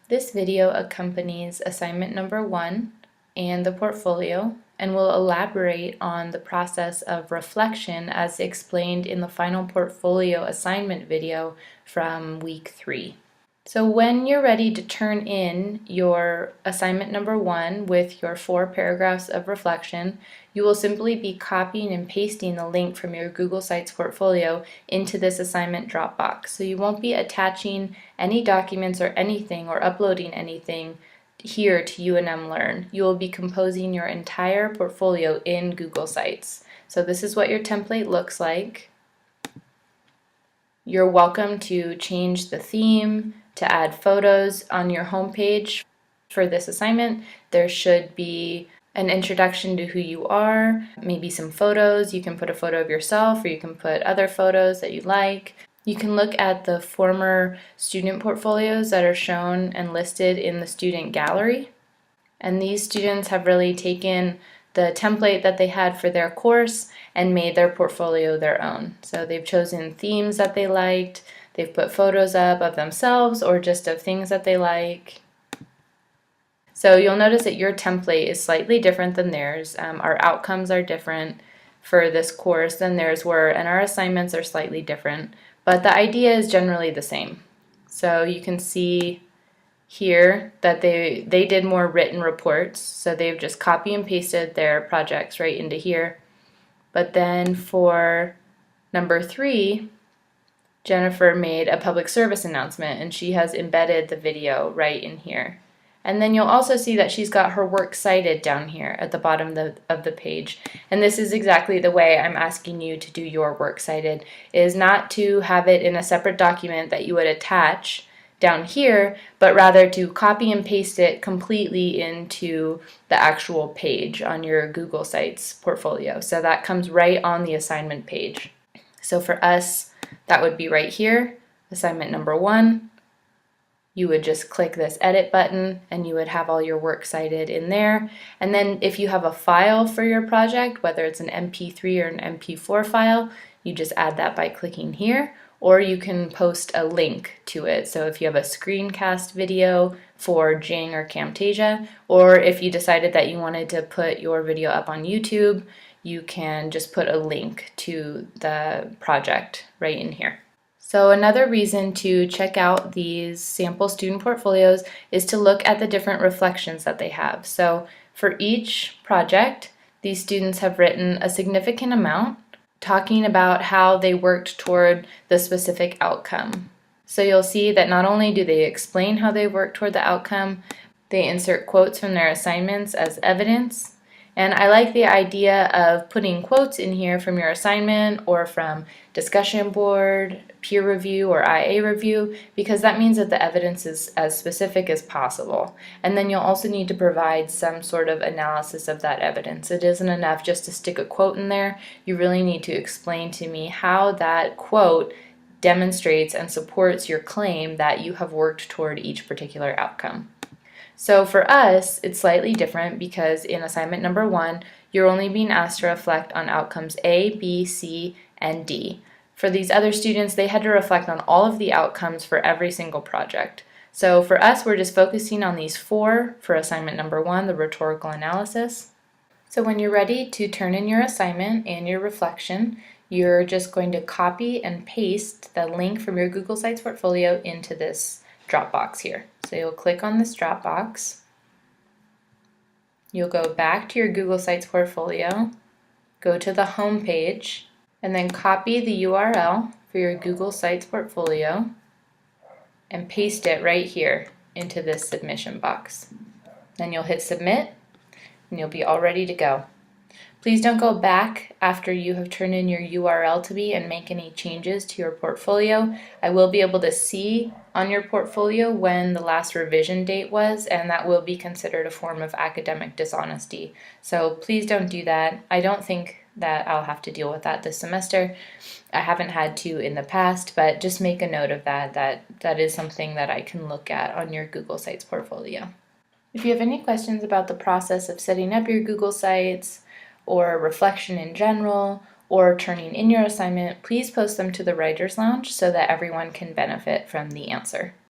This video accompanies assignment number 1 and the portfolio and will elaborate on the process of reflection as explained in the final portfolio assignment video from week 3. So when you're ready to turn in your assignment number 1 with your 4 paragraphs of reflection, you will simply be copying and pasting the link from your Google Sites portfolio into this assignment Dropbox. So you won't be attaching any documents or anything or uploading anything here to UNM Learn. You will be composing your entire portfolio in Google Sites. So this is what your template looks like. You're welcome to change the theme, to add photos on your homepage. For this assignment, there should be an introduction to who you are, maybe some photos. You can put a photo of yourself, or you can put other photos that you like. You can look at the former student portfolios that are shown and listed in the student gallery. And these students have really taken the template that they had for their course and made their portfolio their own. So they've chosen themes that they liked, they've put photos up of themselves or just of things that they like. So you'll notice that your template is slightly different than theirs. Our outcomes are different for this course than theirs were, and our assignments are slightly different, but the idea is generally the same. So you can see here that they did more written reports, so they've just copy and pasted their projects right into here. But then for number 3, Jennifer made a public service announcement and she has embedded the video right in here. And then you'll also see that she's got her works cited down here at the bottom of the page. And this is exactly the way I'm asking you to do your works cited, is not to have it in a separate document that you would attach down here, but rather to copy and paste it completely into the actual page on your Google Sites portfolio. So that comes right on the assignment page. So for us, that would be right here, assignment number 1. You would just click this edit button and you would have all your works cited in there. And then if you have a file for your project, whether it's an MP3 or an MP4 file, you just add that by clicking here, or you can post a link to it. So if you have a screencast video for Jing or Camtasia, or if you decided that you wanted to put your video up on YouTube, you can just put a link to the project right in here. So another reason to check out these sample student portfolios is to look at the different reflections that they have. So for each project, these students have written a significant amount talking about how they worked toward the specific outcome. So you'll see that not only do they explain how they worked toward the outcome, they insert quotes from their assignments as evidence. And I like the idea of putting quotes in here from your assignment or from discussion board, peer review, or IA review, because that means that the evidence is as specific as possible. And then you'll also need to provide some sort of analysis of that evidence. It isn't enough just to stick a quote in there. You really need to explain to me how that quote demonstrates and supports your claim that you have worked toward each particular outcome. So for us, it's slightly different because in assignment number 1, you're only being asked to reflect on outcomes A, B, C, and D. For these other students, they had to reflect on all of the outcomes for every single project. So for us, we're just focusing on these 4 for assignment number 1, the rhetorical analysis. So when you're ready to turn in your assignment and your reflection, you're just going to copy and paste the link from your Google Sites portfolio into this Dropbox here. So you'll click on this Dropbox. You'll go back to your Google Sites portfolio, go to the home page, and then copy the URL for your Google Sites portfolio and paste it right here into this submission box. Then you'll hit submit and you'll be all ready to go. Please don't go back after you have turned in your URL to me and make any changes to your portfolio. I will be able to see on your portfolio when the last revision date was, and that will be considered a form of academic dishonesty. So please don't do that. I don't think that I'll have to deal with that this semester. I haven't had to in the past, but just make a note of that. That is something that I can look at on your Google Sites portfolio. If you have any questions about the process of setting up your Google Sites, or reflection in general, or turning in your assignment, please post them to the Writers Lounge so that everyone can benefit from the answer.